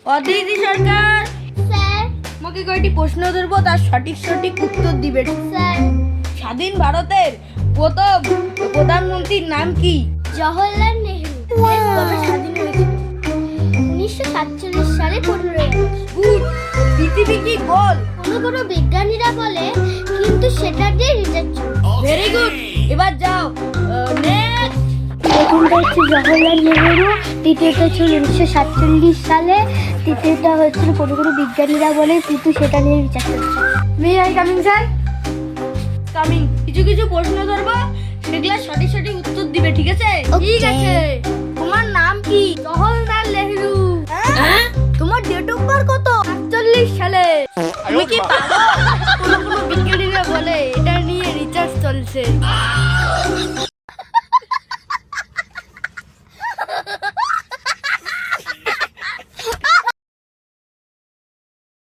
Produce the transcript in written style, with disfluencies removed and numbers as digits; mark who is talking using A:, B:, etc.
A: অদিতি সরকার,
B: sir.
A: তোমাকে কয়েকটি প্রশ্ন ধরবো, তার সঠিক উত্তর দিবে।
B: স্যার।
A: স্বাধীন ভারতের প্রথম প্রধানমন্ত্রীর নাম কি?
B: জওহরলাল নেহরু।
A: কবে স্বাধীন হয়েছিল?
B: 1947 সালে 15 আগস্ট।
A: গুড। পৃথিবী কি গোল?
B: কোনো বিজ্ঞানীরা বলে, কিন্তু সেটা দিয়ে রিসার্চ চলছে।
A: Very good. এবার যাও নেক্সট।
B: প্রথমটা হচ্ছে জওহরলাল নেহরু, দ্বিতীয়টা ছিল 1947 সালে, তৃতীয়টা হচ্ছে কোনো বিজ্ঞানীরা বলে, কিন্তু সেটা নিয়ে রিসার্চ চলছে।
A: May I coming sir? Coming. কিছু প্রশ্ন ধরবো, সেগুলা সঠিক উত্তর দিবে, ঠিক আছে?
B: Okay.
A: ঠিক আছে। তোমার নাম কি? জওহরলাল নেহরু। হ্যাঁ? তোমার ডেট অফ বার্থ কত? 48 সালে। তুমি কি পাগল? কোনো বিজ্ঞানীরা বলে এটা নিয়ে রিসার্চ চলছে।